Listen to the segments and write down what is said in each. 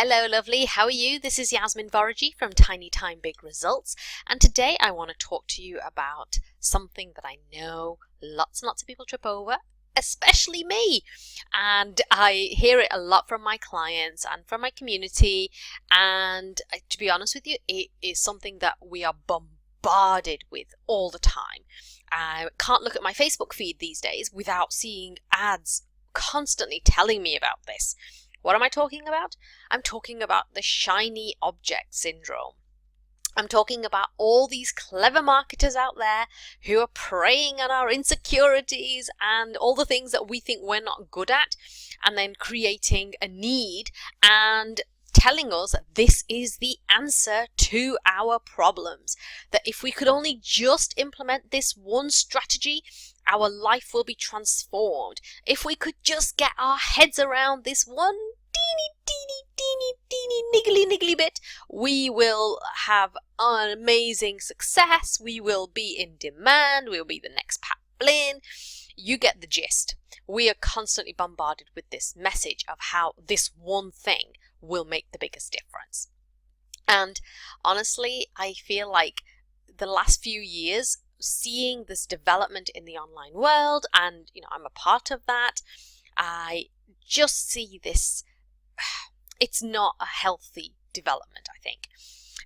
Hello lovely, how are you? This is Yasmin Voraji from Tiny Time Big Results, and today I want to talk to you about something that I know lots and lots of people trip over, especially me. And I hear it a lot from my clients and from my community, and to be honest with you, it is something that we are bombarded with all the time. I can't look at my Facebook feed these days without seeing ads constantly telling me about this. What am I talking about? I'm talking about the shiny object syndrome. I'm talking about all these clever marketers out there who are preying on our insecurities and all the things that we think we're not good at, and then creating a need and telling us that this is the answer to our problems. That if we could only just implement this one strategy, our life will be transformed. If we could just get our heads around this one teeny niggly bit, we will have an amazing success. We will be in demand. We'll be the next Pat Flynn. You get the gist. We are constantly bombarded with this message of how this one thing will make the biggest difference. And honestly, I feel like the last few years, seeing this development in the online world, and I'm a part of that, I just see this. It's not a healthy development, I think.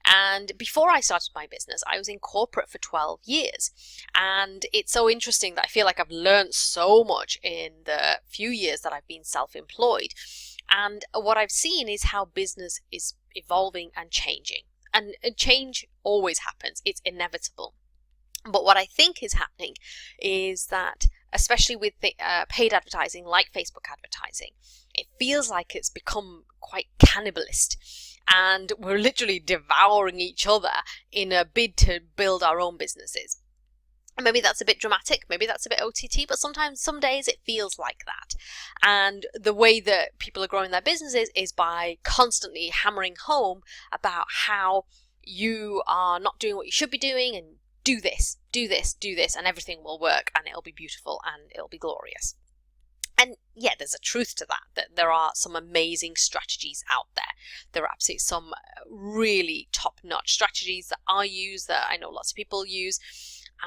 And before I started my business, I was in corporate for 12 years. And it's so interesting that I feel like I've learned so much in the few years that I've been self-employed. And what I've seen is how business is evolving and changing. And change always happens. It's inevitable. But what I think is happening is that, especially with the, paid advertising like Facebook advertising, it feels like it's become quite cannibalist, and we're literally devouring each other in a bid to build our own businesses. And maybe that's a bit dramatic, maybe that's a bit OTT, but sometimes, some days it feels like that. And the way that people are growing their businesses is by constantly hammering home about how you are not doing what you should be doing, and do this, and everything will work, and it'll be beautiful, and it'll be glorious. And yeah, there's a truth to that there are some amazing strategies out there. There are absolutely some really top-notch strategies that I use, that I know lots of people use.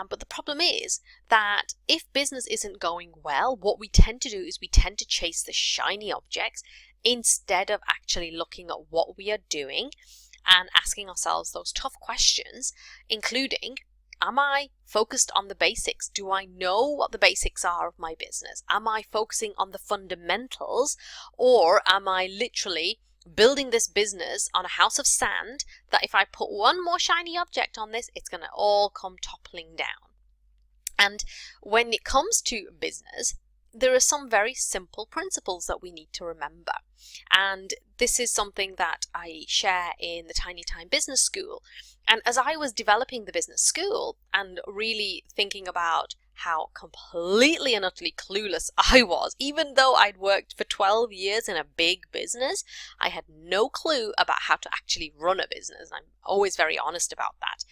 But the problem is that if business isn't going well, what we tend to do is we tend to chase the shiny objects instead of actually looking at what we are doing and asking ourselves those tough questions, including, am I focused on the basics? Do I know what the basics are of my business? Am I focusing on the fundamentals, or am I literally building this business on a house of sand that if I put one more shiny object on this, it's going to all come toppling down? And when it comes to business, there are some very simple principles that we need to remember. And this is something that I share in the Tiny Time Business School. And as I was developing the business school and really thinking about how completely and utterly clueless I was, even though I'd worked for 12 years in a big business, I had no clue about how to actually run a business. I'm always very honest about that.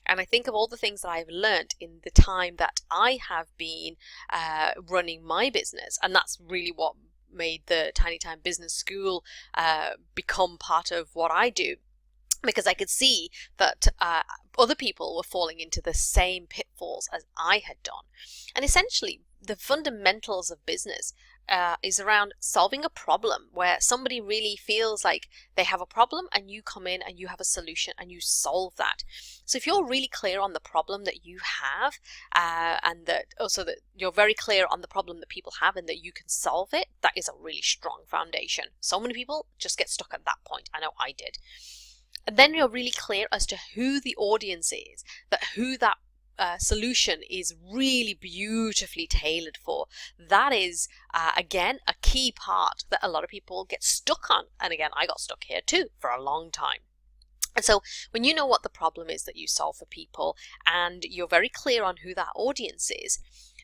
And I think of all the things that I've learned in the time that I have been running my business, and that's really what made the Tiny Time Business School become part of what I do. Because I could see that other people were falling into the same pitfalls as I had done. And essentially, the fundamentals of business is around solving a problem where somebody really feels like they have a problem, and you come in and you have a solution and you solve that. So if you're really clear on the problem that you have, and that also that you're very clear on the problem that people have and that you can solve it, that is a really strong foundation. So many people just get stuck at that point. I know I did. And then you're really clear as to who the audience is, who that solution is really beautifully tailored for. That is, again, a key part that a lot of people get stuck on. And again, I got stuck here too for a long time. And so when you know what the problem is that you solve for people, and you're very clear on who that audience is,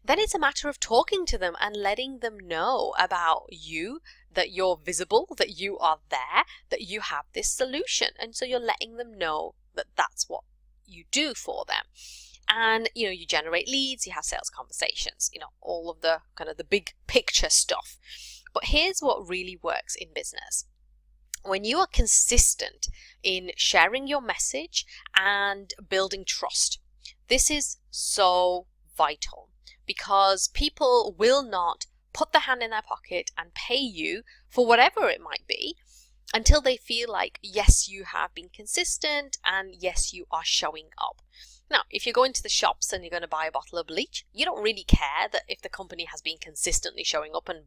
then it's a matter of talking to them and letting them know about you, that you're visible, that you are there, that you have this solution. And so you're letting them know that that's what you do for them. And, you generate leads, you have sales conversations, all of the kind of the big picture stuff. But here's what really works in business. when you are consistent in sharing your message and building trust, this is so vital, because people will not put their hand in their pocket and pay you for whatever it might be until they feel like, yes, you have been consistent and yes, you are showing up. Now, if you're going to the shops and you're going to buy a bottle of bleach, you don't really care that if the company has been consistently showing up and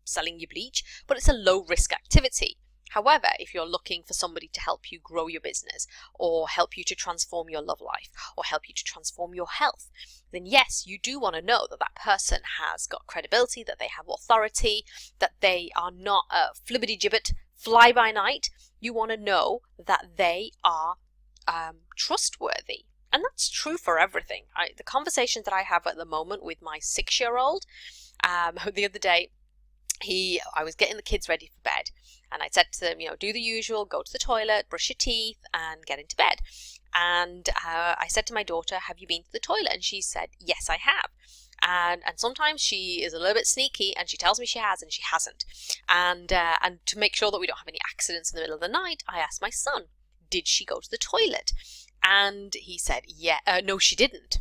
selling you bleach, but it's a low risk activity. However, if you're looking for somebody to help you grow your business, or help you to transform your love life, or help you to transform your health, then yes, you do want to know that that person has got credibility, that they have authority, that they are not a flibbity-gibbet, fly-by-night. You want to know that they are trustworthy. And that's true for everything. The conversation that I have at the moment with my 6-year-old, the other day, I was getting the kids ready for bed, and I said to them, do the usual, go to the toilet, brush your teeth, and get into bed. And I said to my daughter, have you been to the toilet? And she said, yes, I have. And sometimes she is a little bit sneaky, and she tells me she has, and she hasn't. And to make sure that we don't have any accidents in the middle of the night, I asked my son, did she go to the toilet? And he said, yeah, no, she didn't.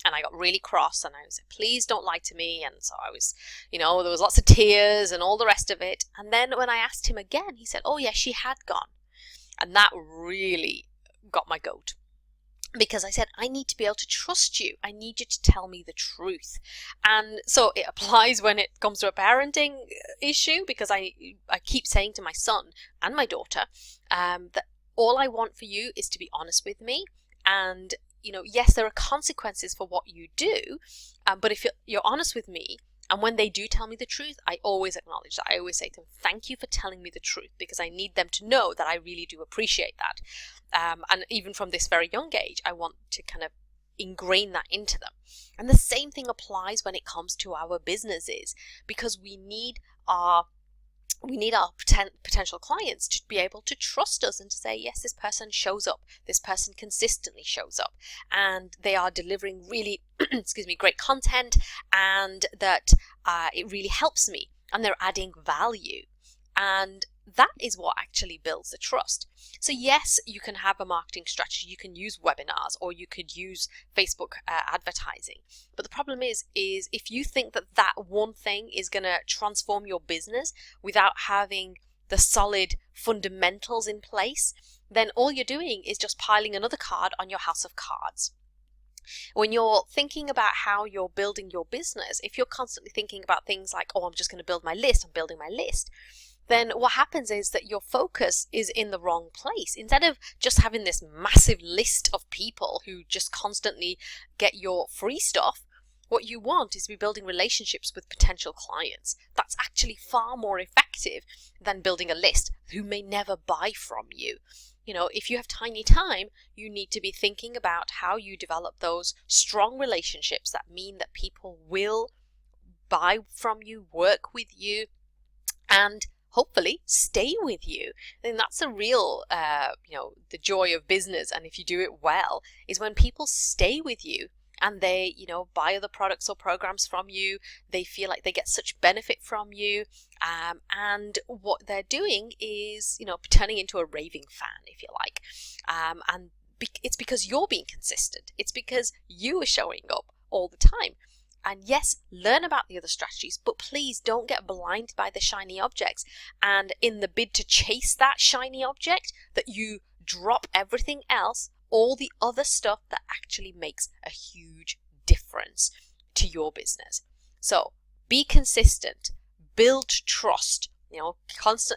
And I got really cross, and I said, please don't lie to me. And so I was, there was lots of tears and all the rest of it. And then when I asked him again, he said, oh yeah, she had gone. And that really got my goat, because I said, I need to be able to trust you. I need you to tell me the truth. And so it applies when it comes to a parenting issue, because I keep saying to my son and my daughter that all I want for you is to be honest with me. And yes, there are consequences for what you do, but if you're honest with me, and when they do tell me the truth, I always acknowledge that. I always say to them, thank you for telling me the truth, because I need them to know that I really do appreciate that. And even from this very young age, I want to kind of ingrain that into them. And the same thing applies when it comes to our businesses, because we need our potential clients to be able to trust us and to say, yes, this person shows up, this person consistently shows up, and they are delivering really great content, and that it really helps me, and they're adding value. And that is what actually builds the trust. So yes, you can have a marketing strategy, you can use webinars, or you could use Facebook advertising. But the problem is if you think that one thing is going to transform your business without having the solid fundamentals in place, then all you're doing is just piling another card on your house of cards. When you're thinking about how you're building your business, if you're constantly thinking about things like, oh, I'm just going to build my list, I'm building my list, then what happens is that your focus is in the wrong place. Instead of just having this massive list of people who just constantly get your free stuff, what you want is to be building relationships with potential clients. That's actually far more effective than building a list who may never buy from you. If you have tiny time, you need to be thinking about how you develop those strong relationships that mean that people will buy from you, work with you, and hopefully stay with you. And that's the real, the joy of business. And if you do it well, is when people stay with you and they, buy other products or programs from you. They feel like they get such benefit from you. And what they're doing is, turning into a raving fan, if you like. And it's because you're being consistent. It's because you are showing up all the time. And yes, learn about the other strategies, but please don't get blinded by the shiny objects. And in the bid to chase that shiny object, that you drop everything else, all the other stuff that actually makes a huge difference to your business. So be consistent, build trust.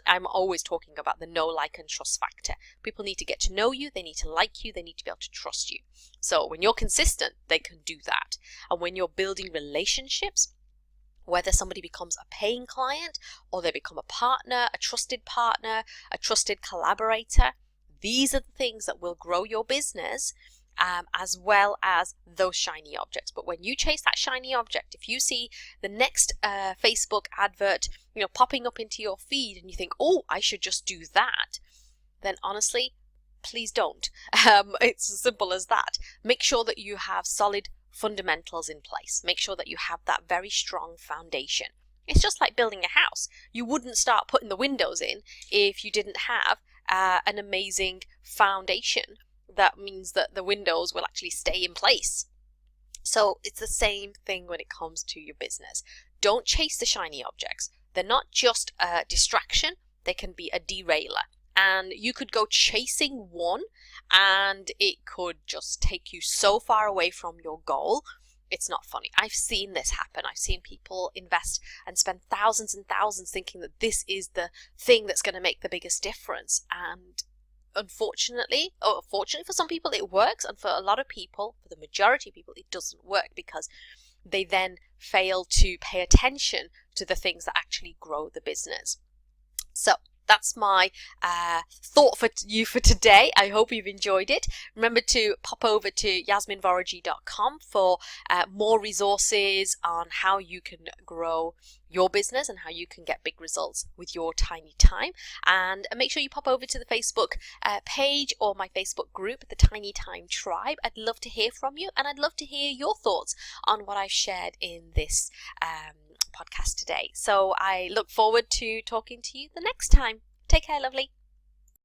I'm always talking about the know, like, and trust factor. People need to get to know you, they need to like you, they need to be able to trust you. So when you're consistent, they can do that. And when you're building relationships, whether somebody becomes a paying client or they become a partner, a trusted collaborator, these are the things that will grow your business, as well as those shiny objects. But when you chase that shiny object, if you see the next Facebook advert, popping up into your feed and you think, oh, I should just do that, then honestly, please don't. It's as simple as that. Make sure that you have solid fundamentals in place. Make sure that you have that very strong foundation It's just like building a house. You wouldn't start putting the windows in if you didn't have an amazing foundation. That means that the windows will actually stay in place. So it's the same thing when it comes to your business. Don't chase the shiny objects. They're not just a distraction, they can be a derailer. And you could go chasing one and it could just take you so far away from your goal. It's not funny. I've seen this happen. I've seen people invest and spend thousands and thousands thinking that this is the thing that's going to make the biggest difference. And unfortunately, or fortunately for some people it works, and for a lot of people, for the majority of people, it doesn't work because they then fail to pay attention to the things that actually grow the business. So that's my thought for you for today. I hope you've enjoyed it. Remember to pop over to yasminvorajee.com for more resources on how you can grow your business and how you can get big results with your tiny time. And make sure you pop over to the Facebook page or my Facebook group, the Tiny Time Tribe. I'd love to hear from you, and I'd love to hear your thoughts on what I've shared in this podcast today. So I look forward to talking to you the next time. Take care, lovely.